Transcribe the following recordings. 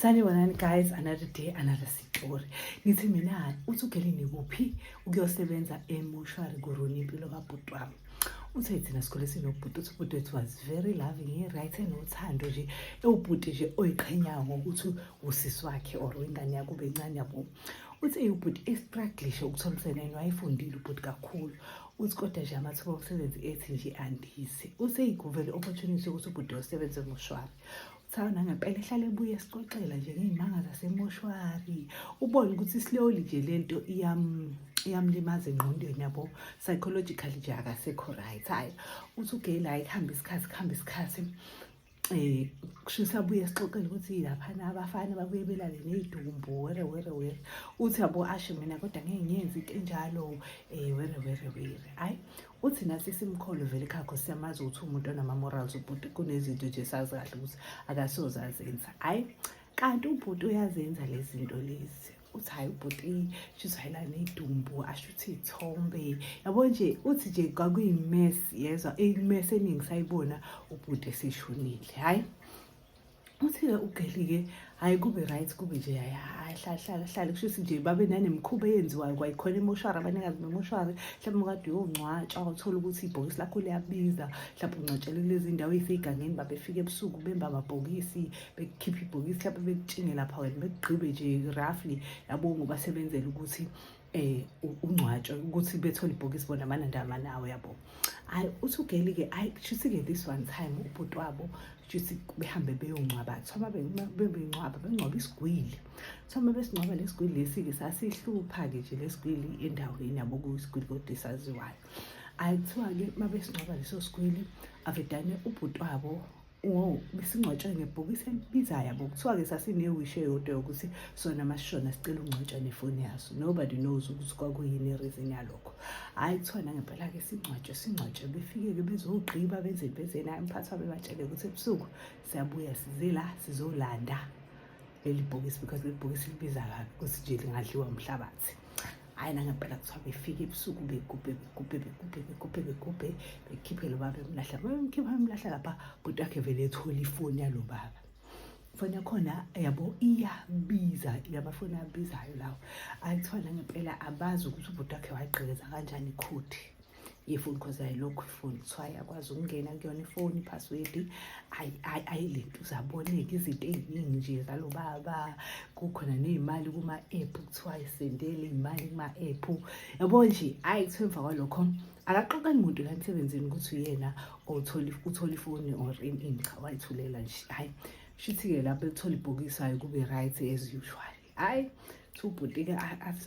Sanibonani guys, another day, another story. Ngithi mina uThugeleni kuphi ukuyosebenza emoshwari kuroni impilo kabhuti wami. Uthe thina sikhole sinobhuti, ubhuti wethu was very loving, right enothando nje, ubhuti nje oyiqhenyayo ngokuthi usisi wakhe or ingane yakho bencane yabo. Uthi ubhuti estruggle ukuthola umsebenzi, wayefundile ubhuti kakhulu. Uthi kodwa nje amathuba omsebenzi ethi nje andisi. Useyiguvele opportunity ukuthi ubhuti osebenze emoshwari. Uthana ngempela ehlale ebuye esixoxela nje ngezimanga zasemoshwari. Ubone ukuthi slowly nje lento iyamlimaza engqondweni yabo, psychologically nje akasekho right. Hayi uthi ugela ihamba isikhathi kushisa abuye esixoxela ukuthi laphana abafana babuye belale nezidumbu were. Uthi yabo ashe mina kodwa ngeke ngiyenze into enjalo were. Hayi uthi nathi simkholo vele khakho siyamazi ukuthi umuntu onama morals ubhuti kunezinto nje sazi kahle ukuthi akasoze azenza. Hayi kanti ubhuti uyazenza lezi zinto lezi. Uthi hayi ubhuti shizayela nezidumbu ashuthi ithombe yabo nje. Uthi nje kwakuyimess yezwa imess eningi sayibona ubhuti esishonile. Hayi uthi ugelike hayi kube right kube nje hlala kushuthi nje babe nanemkhuba eyenziwayo kwayikhona emoshwari, abanikazi bemoshwari mhlawumbe kade uyongcwatshwa uthola ukuthi ibhokisi lakho liyabiza, mhlawumbe ungcwatshele lezi ndawo ezisegangeni babefika ebusuku bemba amabhokisi bekhipha ibhokisi mhlawumbe bekutshinge lapha wena bekugqibe nje roughly yabo ngobasebenzela ukuthi ungcwatshwe ukuthi bethole ibhokisi bona amanandaba nawe yabo. Hayi uthi ugelike hayi kushuthi-ke this one time ubhuti wabo kushuthi behambe beyongcwaba thoma bengcwaba isigwili. Thoma besingcwaba lesigwili lesi-ke sasihlupha-ke nje lesigwili endaweni yabo kuyisigwili kodwa esaziwayo. Hayi kuthiwa-ke uma besingcwaba leso sigwili avedane ubhuti wabo besingcwatshwe ngebhokisi elibizayo yabo. Kuthiwa-ke sasinewisho eyodwa yokuthi sona masishona sicela ungcwatshwa nefoni yaso. Nobody knows ukuthi kwakuyini ireason yalokho. Hayi kuthiwa nangempela-ke singcwatshwe befike-ke bezogqiba benze naye umphathi wabo ebatshele ukuthi ebusuku siyabuya size la sizolanda leli bhokisi because leli bhokisi libiza kabi ukuthi nje lingadliwa umhlabathi. Hayi nangempela kuthiwa befike ebusuku begubhe bekhiphe lo baba emlahla. Bemkhipha emlahla lapha bhuti wakhe vele ethola ifoni yalo baba. Ifoni yakhona yabo iyabiza, yabafoni abizayo lawo. Hayi kuthiwa nangempela abazi ukuthi ubhuti wakhe wayigqekeza kanjani ikhodi yefoni because ayilokho ifoni kuthiwa yakwazi ukungena kuyona ifoni password. Hayi lento uzaboneka izinto eziningi nje zalo baba. Kukhona nezimali kuma app kuthiwa isendele imali kuma app yabo nje. Hayi kuthiwa emva kwalokho akaxoxani umuntu la emsebenzini ukuthi uyena uthola ifoni or in wayithulela nje. Hayi shithi-ke lapho ethola ibhokisi hayi kube right as usual. Hayi ubhuti-ke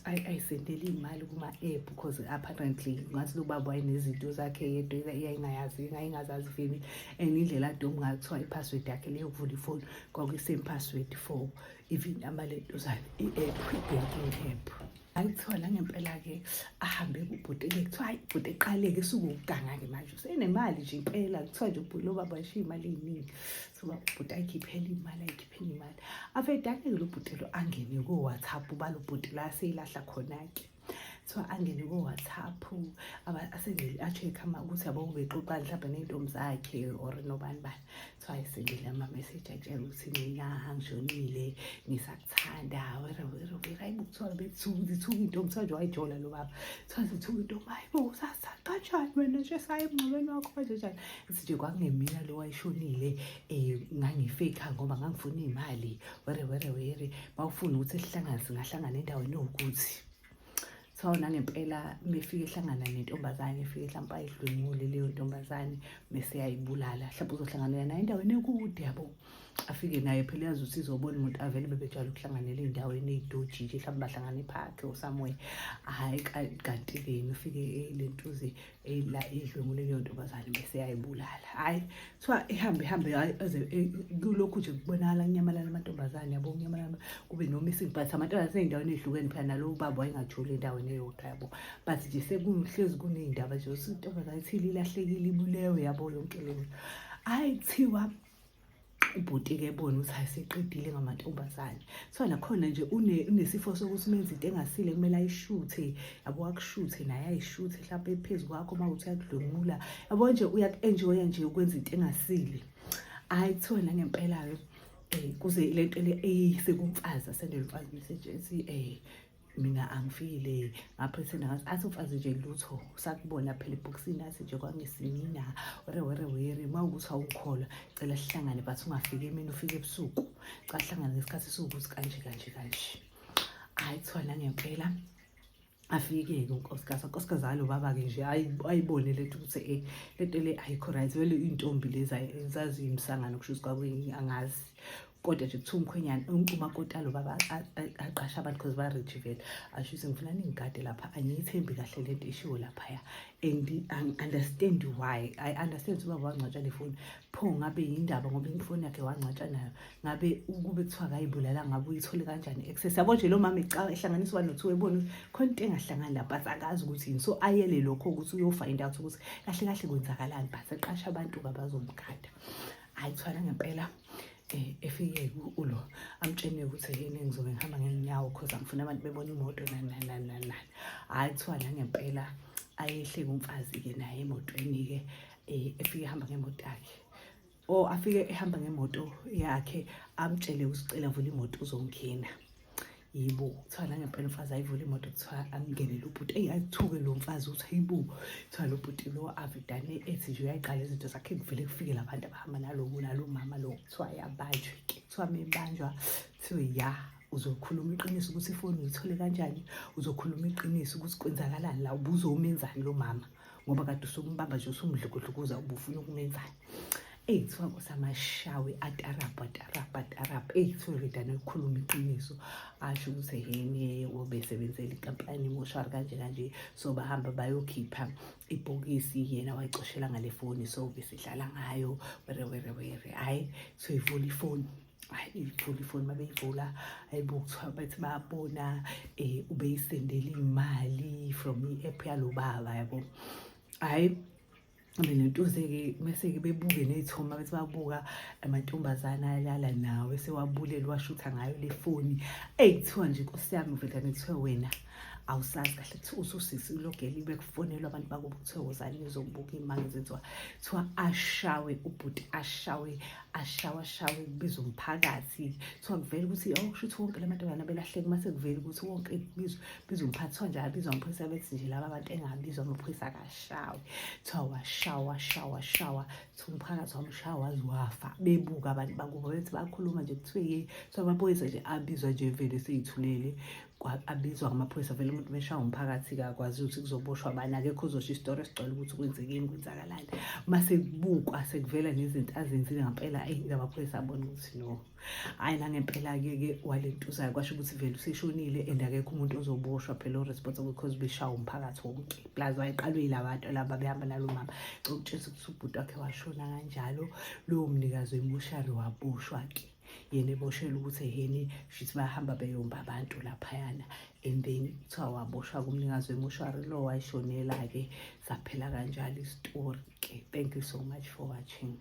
ayisendele imali kuma app because apparently ngathi lo baba wayenezinto zakhe yedwa yayingazazi vini indlela ade kuthiwa ipassword yakhe leyo ukuvula ifoni kwakuyisame password for even amalento zane i-app i-banking app. Hayi kuthiwa nangempela-ke ahambe kubhuti-ke kuthiwa hayi ubhuti eqaleke sukuganga-ke manje usenemali nje impela. Kuthiwa nje ubhuti lo baba washiya imali eyiningi so ubhuti ayikhiphele imali. Avedane-ke lo bhuti lo angene ko-WhatsApp balo bhuti la seyilahla khona-ke. Kuthiwa angene ko-WhatsApp asendele a-check ukuthi yabo bexoxa mhlawumbe ney'ntombi zakhe or nobani bani. Kuthiwa ayisendele ama-message atshela ukuthi mina ngishonile ngisakuthanda were. Hayi kuthiwa bethuka iy'ntombi kuthiwa nje wayijola lo baba. Kuthiwa zithuka iy'ntombi hayi bo usasithanda kanjani wena nje saye emngcwabeni wakho kanjani. Ithi nje kwakungemina lo wayishonile ngangifake ngoba ngangifuna iy'mali were. Bawufuna ukuthi singahlangana endaweni ewukuthi. So nangempela mefike ehlangana nentombazane efike mhlawumbe ayidlwengule leyo ntombazane bese yayibulala. Mhlawumbe uzohlangana naye endaweni ekude yabo. Afike naye phela yazi ukuthi izobona umuntu avele bebejwayele ukuhlanganela ey'ndaweni ey'doji nje mhlawumbe bahlangana epark or somewhere. Hayi kanti-ke mefike lentuze la idlwengule leyo ntombazane bese yayibulala. Hayi kuthiwa ehambe aze kulokhu nje kubonakala kunyamalala amantombazane yabo kunyamalala kube no-missing but amantombazane ey'ndaweni ey'hlukene phela nalo baba wayengajuli endaweni eyodwa yabo. But nje sekuhlezi kuney'ndaba nje ukuthi intombazane ithile ilahlekile ibulewe yabo yonke leyo. Hayi kuthiwa ubhuti-ke ebona ukuthi ayiseqedile ngamantombazane. So nakhona nje unesifo sokuthi menza into engasile kumele ayishuthe yabo. Akushuthe naye ayishuthe mhlawumbe phezu kwakho uma uthi uyakudlwengula yabo nje uyaku-enjoya nje ukwenza into engasile. Hayi kuthiwa nangempela-ke kuze lento le eyisekumfazi asendele umfazi message ethi mina angifile ngaphethena ngathi athi umfazi nje lutho sakubona phela ebhokisini athi nje kwangesinina were mawukuthi awungikholwa cela sihlangane but ungafiki emini ufike ebusuku cha sihlangane ngesikhathi sokuthi kanje hayi kuthiwa nangempela afike-ke unkosikazi alo baba-ke nje ayibone lento ukuthi lento le ayikho right vele iy'ntombi lezi zaziyo imsangano kusho ukuthi kwakuyi angazi kodwa nje kuthiwa umkhwenyana umakoti alo baba aqasha abantu because ba-rich vele asho ukuthi ngifuna ningigade lapha angiyithembi kahle lento eshiwo laphaya and I-understand why I-understand ukuthi ubaba wangcwatshwa nefoni pho ngabe yindaba ngoba ifoni yakhe wangcwatshwa nayo ngabe ukube kuthiwa kayibulala ngabe uyithole kanjani access yabo nje lo mama ehlanganiswa no2 ebona khona into engahlangani lapha akazi ukuthi yini so ayele lokho ukuthi uyofind out ukuthi kahle kwenzakalani but aqasha abantu abazomgada ayithwala ngempela efike ulo amtshene ukuthi yini ngizobe ngihamba ngenyawo because angifuna abantu bebona imoto nani hayi kuthiwa ngempela ayehle kumfazi-ke naye emotweni-ke efike ehamba ngemoto yakhe afike ehamba ngemoto yakhe amtshele usicela vula imoto uzongena yibo kuthiwa ngempela umfazi ayivula imoto kuthiwa angenele ubhuti ayithuke lo mfazi uthi hayibo kuthiwa lo bhuti lo avidane ethi nje uyayiqala izinto zakhe kuvele kufike labantu abahamba nalo mama lo kuthiwa yabanjwe-ke kuthiwa mebanjwa kuthiwe ya uzokhuluma iqiniso ukuthi ifoni uyithole kanjani uzokhuluma iqiniso ukuthi kwenzakalani la ubuzomenzani lo mama ngoba kade usukumbamba nje usumdlukudlukuza ubufuna ukumenzani kuthiwa kusamashawe atarabha kuthiwa vedane ukukhuluma iqiniso asho ukuthi yini obesebenzela inkampani imoshwari kanje so bahamba bayokhipha ibhokisi yena wayicoshela ngale foni so besidlala ngayo were hayi so ivula ifoni ivula ifoni mabeyivula ayibuka kuthiwa bathi bayabona ubeyisendela imali from i-app yalo baba yabo hayi lentuze-ke mese-ke bebuke ney'thombe bethi babuka amantombazana alala nawe sewabulelwa washutha ngayo le foni kuthiwa nje nkosi yami uvedane kuthiwe wena awusazi kahle kuthiwa ususisi ulogeli bekufonelwa abantu bakubo kuthiwe wozani nizobuka iy'mali zenziwa kuthiwa ashawe ubhuti ashawe kubizwa umphakathi kuthiwa kuvele ukuthi kusho ukuthi wonke la mantombazana belahleka mase kuvele ukuthi wonke bizwa umphathi kuthiwa nje abizwa amaphoyisa bethi nje laba abantu engabizwa amaphoyisa akashawe kuthiwa washawa kuthiwa umphakathi wamshawa waze wafa bebuka abantu bakubo bethi bakhuluma nje kuthiwe kuthiwa amaphoyisa nje abizwa nje vele seyithulele abizwa ngamaphoyisa vele umuntu beshaya umphakathi-ke akwazi ukuthi kuzoboshwa abani akekho uzosho istori esigcwele ukuthi kwenzekeni kwenzakalani mase kubukwa sekuvela nezinto azenzile ngempela amaphoyisa abona ukuthi no hayi nangempela-ke walentuzayo kwasho ukuthi vele useshonile and akekho umuntu ozoboshwa phela o-responsible because beshaya umphakathi wonke plus wayeqalwe yila bantu laba behamba nalo mama ukutshela ukuthi ubhuti wakhe washona kanjalo lowo mnikazi wemoshari waboshwa-ke yena eboshelwe ukuthi yini shithi bayahamba beyomba abantu laphayana and then kuthiwa waboshwa kumnikazi wemoshwari lo wayishonela-ke saphela kanjalo isitori-ke thank you so much for watching.